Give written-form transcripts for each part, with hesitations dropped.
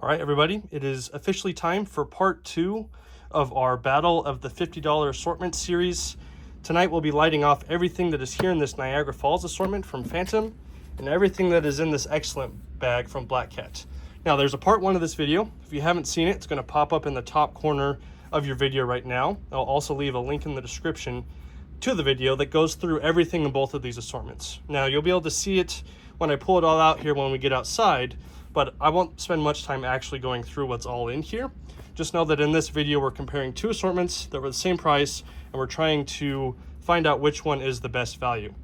All right, everybody, it is officially time for part 2 of our Battle of the $50 Assortment series. Tonight we'll be lighting off everything that is here in this Niagara Falls assortment from Phantom and everything that is in this excellent bag from Black Cat. Now, there's a part 1 of this video. If you haven't seen it, it's going to pop up in the top corner of your video right now. I'll also leave a link in the description to the video that goes through everything in both of these assortments. Now, you'll be able to see it when I pull it all out here when we get outside, but I won't spend much time actually going through what's all in here. Just know that in this video, we're comparing 2 assortments that were the same price, and we're trying to find out which one is the best value.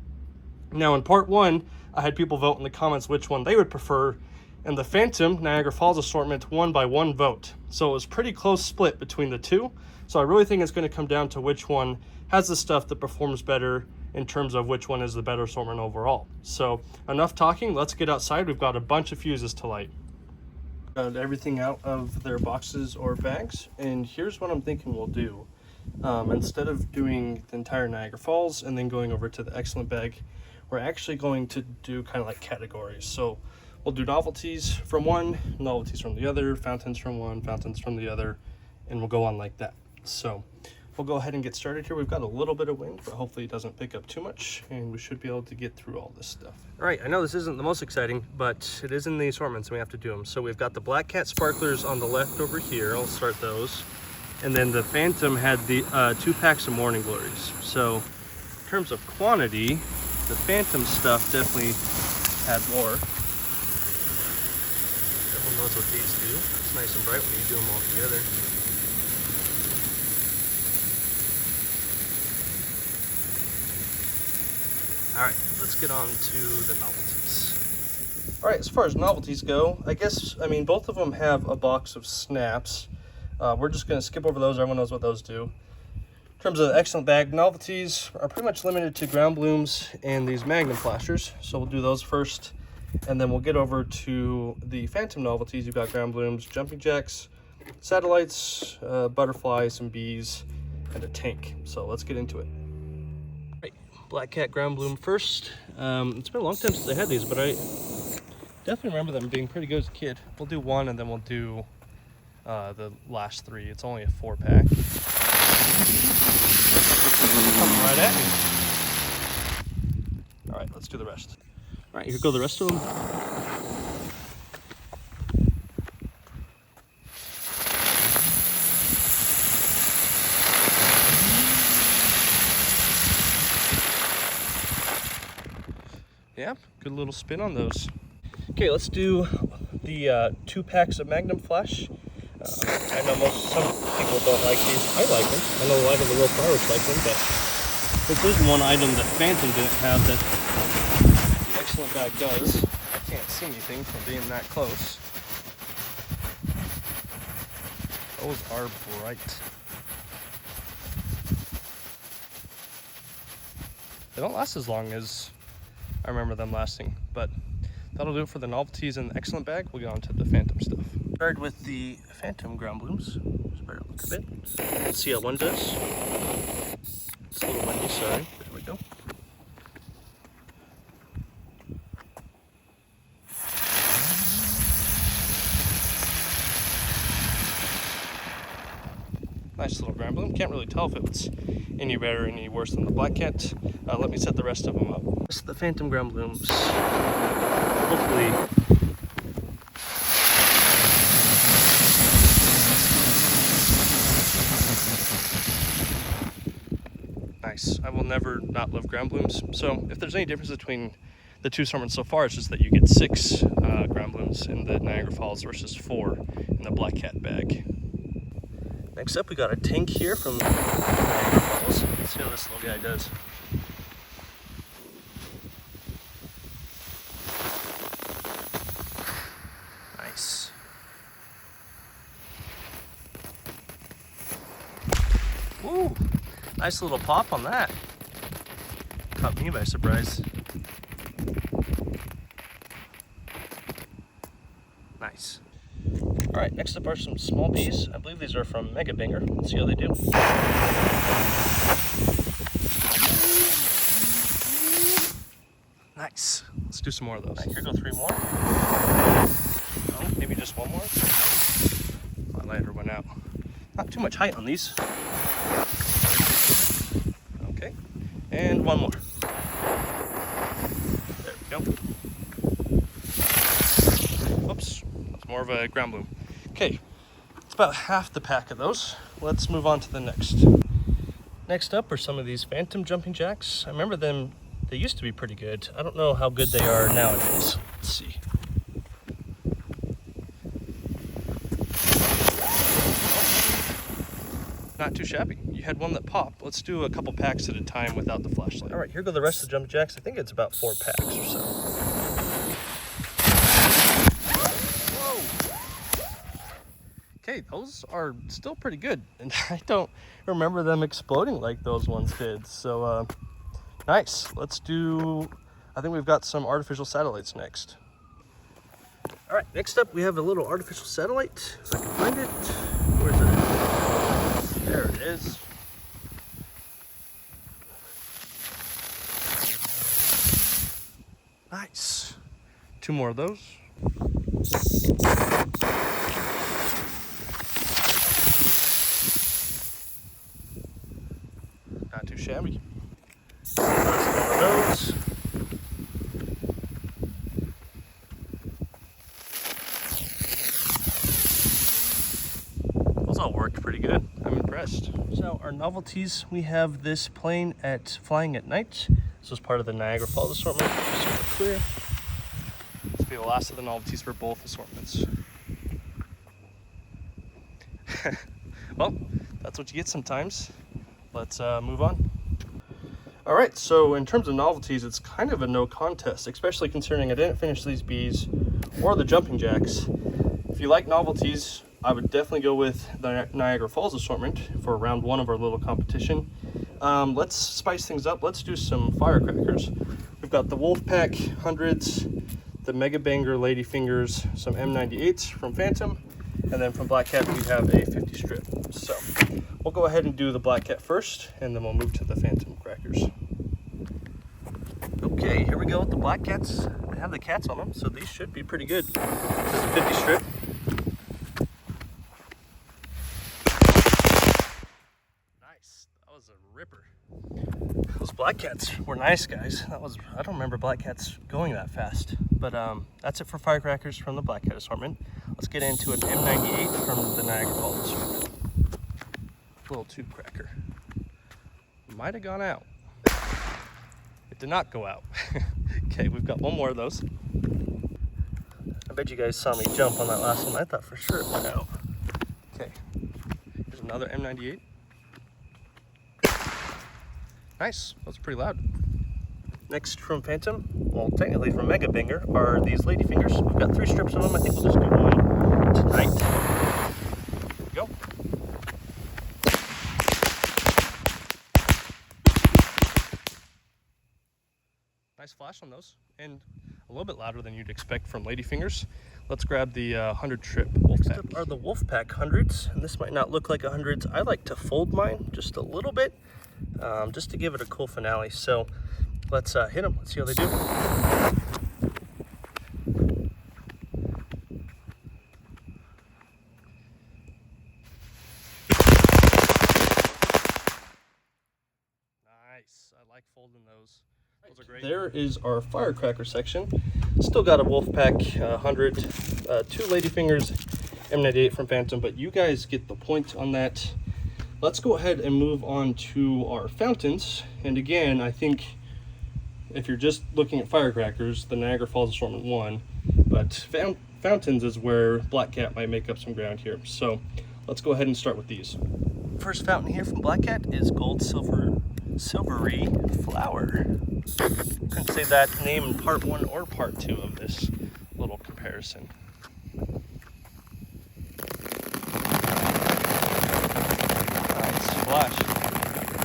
Now, in part 1, I had people vote in the comments which one they would prefer, and the Phantom Niagara Falls assortment won by 1 vote. So it was pretty close split between the two. So I really think it's going to come down to which one has the stuff that performs better in terms of which one is the better assortment overall. So enough talking, let's get outside. We've got a bunch of fuses to light. Got everything out of their boxes or bags, and here's what I'm thinking we'll do. Instead of doing the entire Niagara Falls and then going over to the excellent bag, we're actually going to do kind of like categories. So we'll do novelties from one, novelties from the other, fountains from one, fountains from the other, and we'll go on like that. So we'll go ahead and get started here. We've got a little bit of wind, but hopefully it doesn't pick up too much, and we should be able to get through all this stuff. All right, I know this isn't the most exciting, but it is in the assortments, and we have to do them. So we've got the Black Cat sparklers on the left over here. I'll start those. And then the Phantom had the 2 packs of Morning Glories. So in terms of quantity, the Phantom stuff definitely had more. Everyone knows what these do. It's nice and bright when you do them all together. All right, let's get on to the novelties. All right, as far as novelties go, I mean, both of them have a box of snaps. We're just gonna skip over those. Everyone knows what those do. In terms of the excellent bag, novelties are pretty much limited to ground blooms and these magnum flashers. So we'll do those first, and then we'll get over to the Phantom novelties. You've got ground blooms, jumping jacks, satellites, butterflies, some bees, and a tank. So let's get into it. Black Cat ground bloom first. It's been a long time since I had these, but I definitely remember them being pretty good as a kid. We'll do one and then we'll do the last 3. It's only a 4-pack. Coming right at me. All right, let's do the rest. All right, here go the rest of them. Yeah, good little spin on those. Okay, let's do the 2 packs of Magnum Flash. I know some people don't like these. I like them. I know a lot of the real flowers like them, but if there's one item that Phantom didn't have that the excellent bag does, I can't see anything from being that close. Those are bright. They don't last as long as I remember them lasting, but that'll do it for the novelties and the excellent bag. We'll get on to the Phantom stuff. Started with the Phantom ground blooms. Just better look a bit. Let's see how one does. It's a little windy, sorry. There we go. Nice little ground bloom. Can't really tell if it's any better or any worse than the Black Cat. Let me set the rest of them up. This is the Phantom ground blooms. Hopefully nice. I will never not love ground blooms. So if there's any difference between the 2 assortments so far, it's just that you get 6 ground blooms in the Niagara Falls versus 4 in the Black Cat bag. Next up, we got a tank here from Niagara Falls. Let's see how this little guy does. Nice. Woo! Nice little pop on that. Caught me by surprise. Nice. All right, next up are some small bees. I believe these are from Mega Banger. Let's see how they do. Nice. Let's do some more of those. All right, here go 3 more. Oh, maybe just 1 more. lighter went out. Not too much height on these. Okay, and one more. There we go. Oops, that's more of a ground bloom. Okay, it's about half the pack of those. Let's move on to the next. Next up are some of these Phantom jumping jacks. I remember them, they used to be pretty good. I don't know how good they are nowadays. Let's see. Not too shabby. You had one that popped. Let's do a couple packs at a time without the flashlight. All right, here go the rest of the jumping jacks. I think it's about 4 packs or so. Whoa! Okay, those are still pretty good, and I don't remember them exploding like those ones did. So, nice. Let's do, I think we've got some artificial satellites next. All right, next up we have a little artificial satellite. If I can find it. Where is it? There it is. Nice. 2 more of those. Not too shabby. Those. Those all worked pretty good. I'm impressed. So our novelties, we have this plane at Flying at Night. This was part of the Niagara Falls Assortment. Super clear. This will be the last of the novelties for both assortments. Well, that's what you get sometimes. Let's move on. All right, so in terms of novelties, it's kind of a no contest, especially considering I didn't finish these bees or the jumping jacks. If you like novelties, I would definitely go with the Niagara Falls assortment for round 1 of our little competition. Let's spice things up. Let's do some firecrackers. We've got the Wolfpack 100s, the Mega Banger Ladyfingers, some M98s from Phantom, and then from Black Cat we have a 50 strip. So we'll go ahead and do the Black Cat first, and then we'll move to the Phantom crackers. Okay, here we go with the Black Cats. They have the cats on them, so these should be pretty good. This is a 50 strip. Nice, that was a ripper. Those Black Cats were nice, guys. I don't remember Black Cats going that fast. But that's it for firecrackers from the Black Cat assortment. Let's get into an M98 from the Niagara Falls assortment. Little tube cracker. Might have gone out. It did not go out. Okay, we've got one more of those. I bet you guys saw me jump on that last one. I thought for sure it went out. Okay, here's another M98. Nice, that was pretty loud. Next from Phantom, well technically from Mega Banger, are these Ladyfingers. We've got 3 strips of them. I think we'll just do one tonight. There we go. Nice flash on those, and a little bit louder than you'd expect from Ladyfingers. Let's grab the 100 strip Wolfpack. Next up are the Wolfpack 100s, and this might not look like 100s. I like to fold mine just a little bit, just to give it a cool finale. So let's hit them. Let's see how they do. Nice. I like folding those. Those are great. There is our firecracker section. Still got a Wolfpack 100, 2 Ladyfingers, M98 from Phantom, but you guys get the point on that. Let's go ahead and move on to our fountains. And again, I think if you're just looking at firecrackers, the Niagara Falls assortment won, but fountains is where Black Cat might make up some ground here. So let's go ahead and start with these. First fountain here from Black Cat is Gold Silvery Flower. Couldn't say that name in part 1 or part 2 of this little comparison. Nice flash.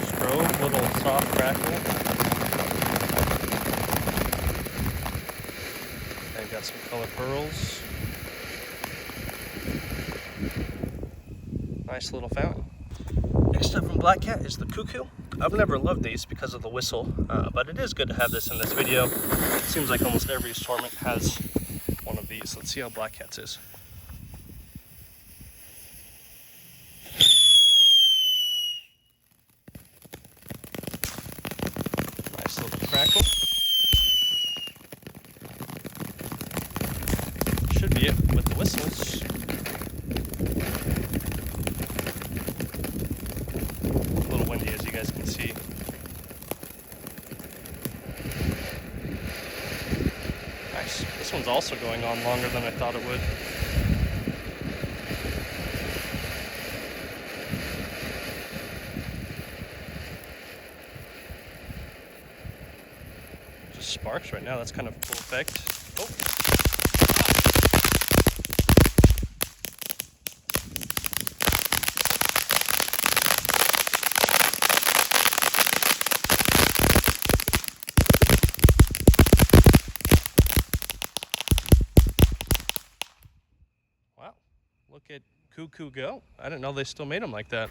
Strobe, little soft crackle. And got some color pearls. Nice little fountain. Next up from Black Cat is the Cuckoo. I've never loved these because of the whistle, but it is good to have this in this video. It seems like almost every assortment has one of these. Let's see how Black Cat's is. with the whistles. A little windy, as you guys can see. Nice. This one's also going on longer than I thought it would. Just sparks right now. That's kind of a cool effect. Oh. Wow, look at Cuckoo go. I didn't know they still made them like that.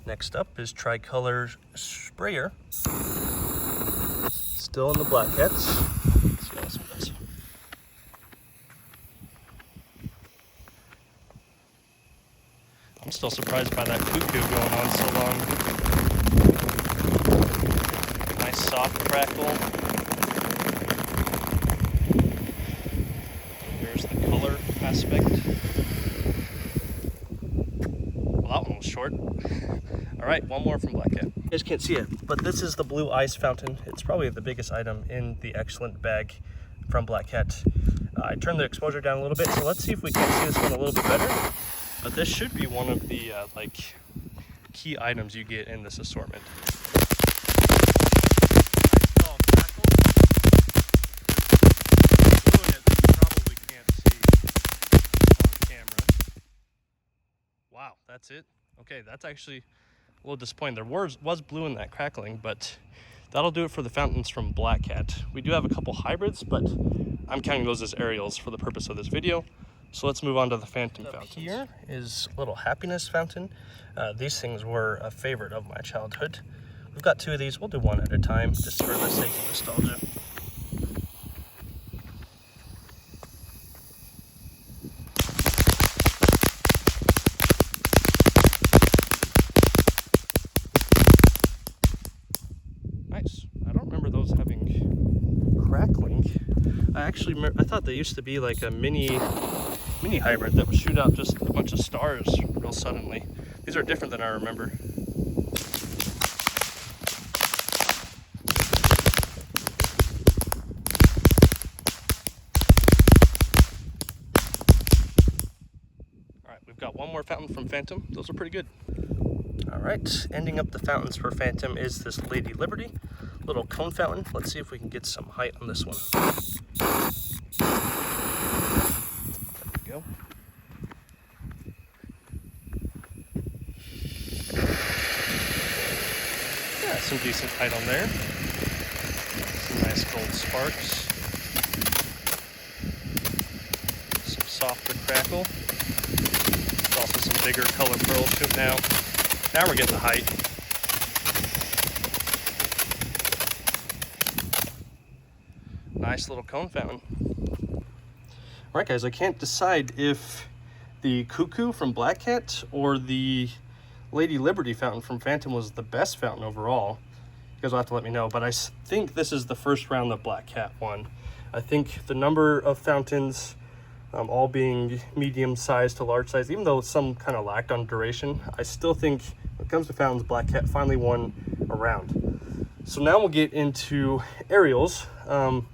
Next up is Tricolor Sprayer. Still in the Black Cats. Let's see how this one does. I'm still surprised by that Cuckoo going on so long. Nice soft crackle. There's the color aspect. Well, that one was short. All right, one more from Black Cat. You guys can't see it, but this is the blue ice fountain. It's probably the biggest item in the excellent bag from Black Cat. I turned the exposure down a little bit, so let's see if we can see this one a little bit better. But this should be one of the like key items you get in this assortment. Wow, that's it. Okay, that's actually a little disappointing. There was blue in that crackling, but that'll do it for the fountains from Black Cat. We do have a couple hybrids, but I'm counting those as aerials for the purpose of this video. So let's move on to the phantom fountains. Here is a little happiness fountain. These things were a favorite of my childhood. We've got two of these. We'll do one at a time, just for the sake of nostalgia. Nice. I don't remember those having crackling. I thought they used to be like a mini hybrid that would shoot out just a bunch of stars real suddenly. These are different than I remember. All right, we've got one more fountain from Phantom. Those are pretty good. All right, ending up the fountains for Phantom is this Lady Liberty little cone fountain. Let's see if we can get some height on this one. There we go. Yeah, some decent height on there. Some nice gold sparks. Some softer crackle. There's also some bigger color pearls shooting out. Now we're getting the height. Nice little cone fountain. All right, guys, I can't decide if the Cuckoo from Black Cat or the Lady Liberty fountain from Phantom was the best fountain overall. You guys will have to let me know, but I think this is the first round that Black Cat won. I think the number of fountains all being medium size to large size, even though some kind of lacked on duration, I still think when it comes to fountains, Black Cat finally won a round. So now we'll get into aerials. I'm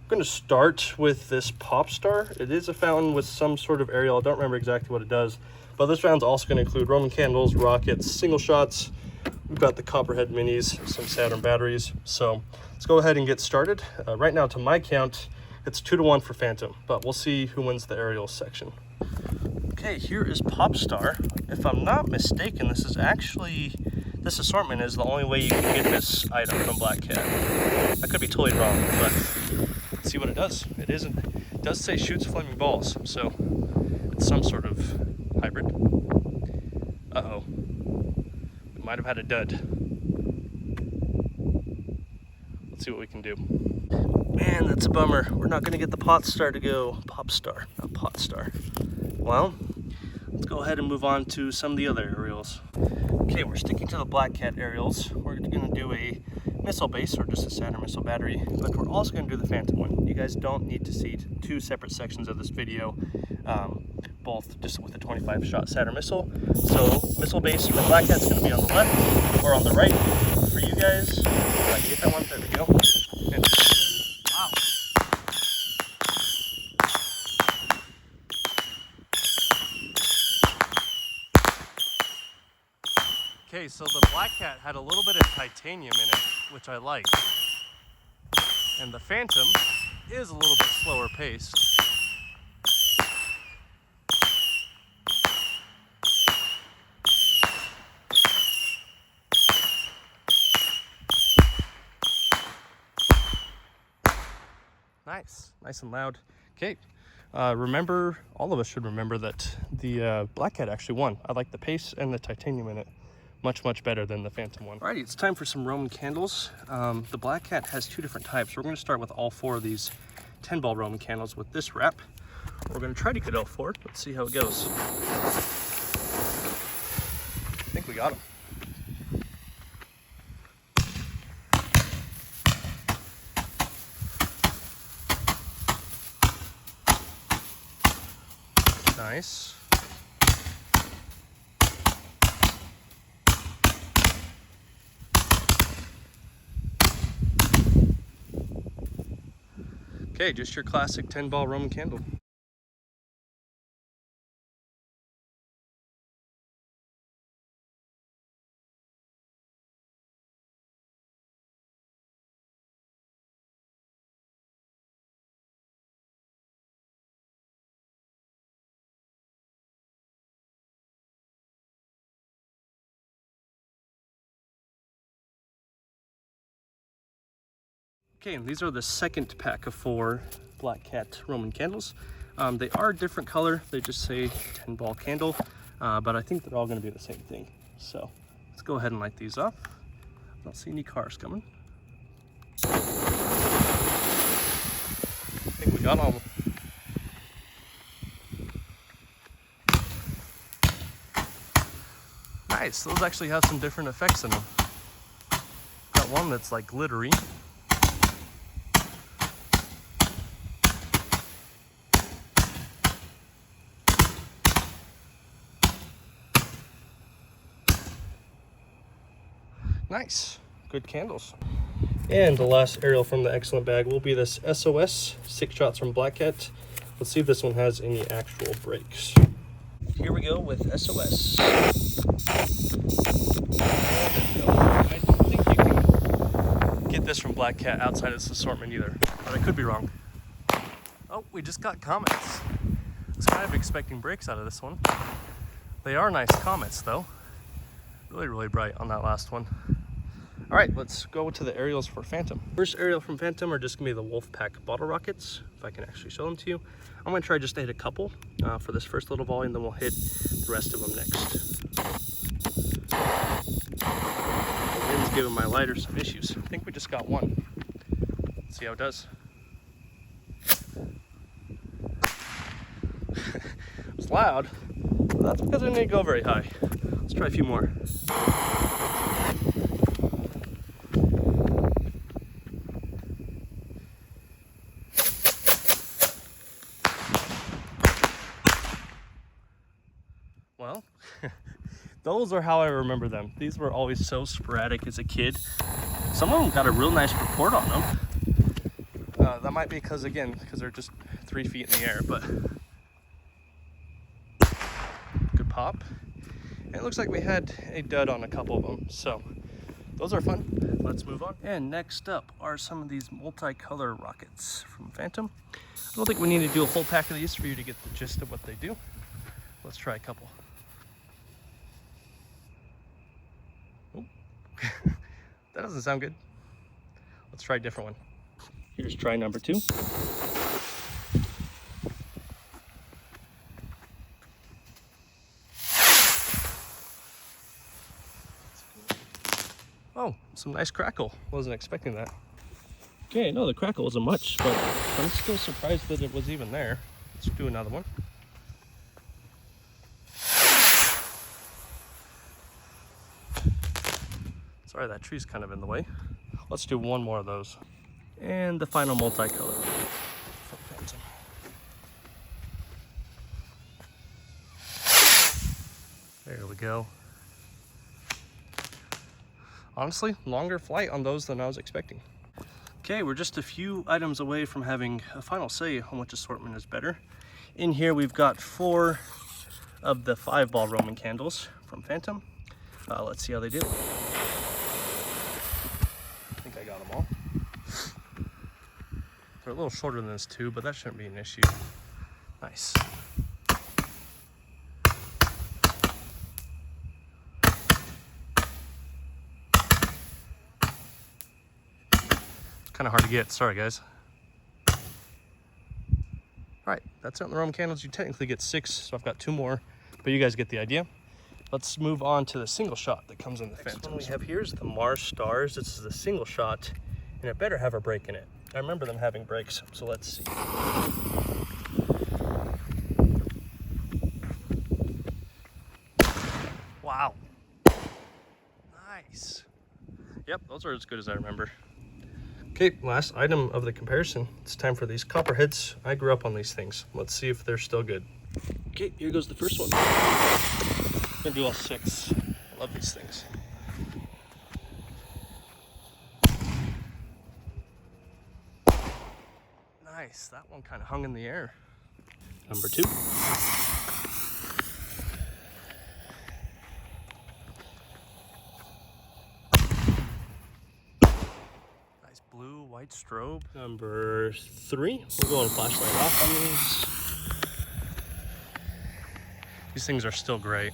going to start with this Pop Star. It is a fountain with some sort of aerial. I don't remember exactly what it does, but this round's also going to include Roman candles, rockets, single shots. We've got the Copperhead minis, some Saturn batteries. So let's go ahead and get started. Right now, to my count, it's 2-1 for Phantom, but we'll see who wins the aerials section. Okay, here is Pop Star. If I'm not mistaken, this assortment is the only way you can get this item from Black Cat. I could be totally wrong, but let's see what it does. It does say shoots flaming balls, so it's some sort of hybrid. Uh-oh. We might have had a dud. Let's see what we can do. Man, that's a bummer. We're not gonna get the Pot Star to go. Pop Star, not Pot Star. Well, let's go ahead and move on to some of the other aerials. Okay, we're sticking to the Black Cat aerials. We're gonna do a missile base or just a Saturn missile battery, but we're also going to do the Phantom one. You guys don't need to see two separate sections of this video, both just with a 25-shot Saturn missile. So missile base for Black Cat's going to be on the left or on the right for you guys. If I can get that one, there we go. And, wow. Okay, so the Black Cat had a little bit of titanium in it, which I liked. And the Phantom is a little bit slower paced. Nice and loud. Okay, remember, all of us should remember that the Black Cat actually won. I like the pace and the titanium in it much better than the Phantom one. Alrighty, it's time for some Roman candles. The Black Cat has two different types. We're going to start with all four of these 10-ball Roman candles with this wrap. We're going to try to get all four. Let's see how it goes. I think we got them. Nice. Okay, just your classic 10-ball Roman candle. Okay, and these are the second pack of 4 Black Cat Roman candles. They are a different color. They just say 10-ball candle, but I think they're all going to be the same thing. So let's go ahead and light these up. I don't see any cars coming. I think we got all of them. Nice, those actually have some different effects in them. Got one that's like glittery. Nice, good candles. And the last aerial from the excellent bag will be this SOS, 6 shots from Black Cat. Let's see if this one has any actual breaks. Here we go with SOS. I don't think you can get this from Black Cat outside of this assortment either, but I could be wrong. Oh, we just got comets. I was kind of expecting breaks out of this one. They are nice comets though. Really bright on that last one. All right, let's go to the aerials for Phantom. First aerial from Phantom are just gonna be the Wolfpack bottle rockets, if I can actually show them to you. I'm gonna try just to hit a couple for this first little volley, and then we'll hit the rest of them next. The wind's giving my lighter some issues. I think we just got one. Let's see how it does. It's loud, but that's because I didn't go very high. Let's try a few more. Well, those are how I remember them. These were always so sporadic as a kid. Some of them got a real nice report on them. That might be because they're just 3 feet in the air, but good pop. And it looks like we had a dud on a couple of them, so those are fun. Let's move on. And next up are some of these multicolor rockets from Phantom. I don't think we need to do a full pack of these for you to get the gist of what they do. Let's try a couple. Oh. That doesn't sound good. Let's try a different one. Here's try number 2. Oh, some nice crackle. Wasn't expecting that. Okay, no, the crackle wasn't much, but I'm still surprised that it was even there. Let's do another one. Sorry, that tree's kind of in the way. Let's do one more of those. And the final multicolor from Phantom. There we go. Honestly, longer flight on those than I was expecting. Okay, we're just a few items away from having a final say on which assortment is better. In here we've got 4 of the 5-ball Roman candles from Phantom. Let's see how they do. I think I got them all. They're a little shorter than this too, but that shouldn't be an issue. Nice. Kind of hard to get, sorry guys. All right, that's it on the Roman candles. You technically get 6, so I've got 2 more, but you guys get the idea. Let's move on to the single shot that comes in the Phantom. Next one we have here is the Mars Stars. This is the single shot, and it better have a break in it. I remember them having breaks, so let's see. Wow. Nice. Yep, those are as good as I remember. Okay, last item of the comparison. It's time for these copperheads. I grew up on these things. Let's see if they're still good. Okay, here goes the first one. I'm gonna do all 6. I love these things. Nice, that one kind of hung in the air. Number 2. Blue, white strobe. Number 3. We'll go on flashlight off on these. These things are still great.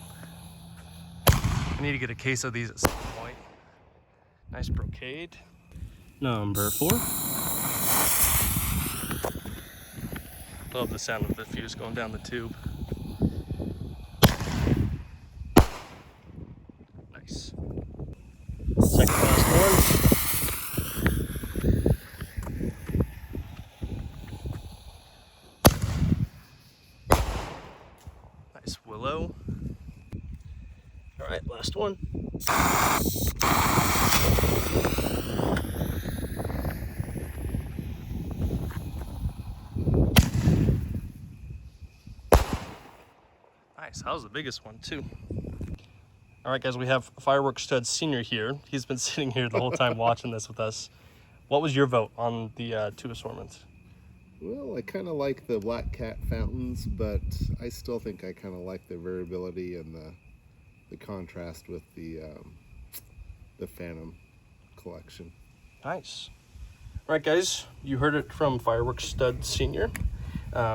I need to get a case of these at some point. Nice brocade. Number 4. Love the sound of the fuse going down the tube. Nice. Second last one. Willow. All right, last one. Nice, that was the biggest one too. All right guys, we have Fireworks Stud Senior here. He's been sitting here the whole time watching this with us. What was your vote on the 2 assortments? Well, I kind of like the Black Cat fountains, but I still think I kind of like the variability and the contrast with the Phantom collection. Nice. All right, guys, you heard it from Fireworks Stud Senior.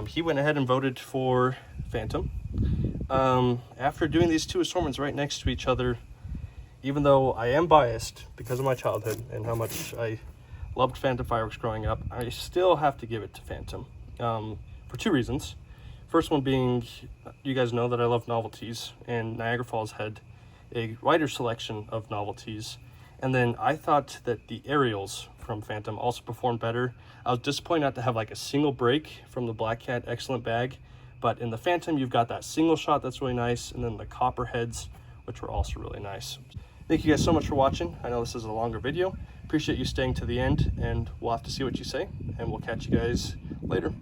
He went ahead and voted for Phantom. After doing these 2 assortments right next to each other, even though I am biased because of my childhood and how much I loved Phantom fireworks growing up, I still have to give it to Phantom for 2 reasons. First one being, you guys know that I love Novelties, and Niagara Falls had a wider selection of Novelties. And then I thought that the aerials from Phantom also performed better. I was disappointed not to have like a single break from the Black Cat Excellent bag, but in the Phantom you've got that single shot that's really nice, and then the copperheads, which were also really nice. Thank you guys so much for watching. I know this is a longer video. Appreciate you staying to the end, and we'll have to see what you say, and we'll catch you guys later.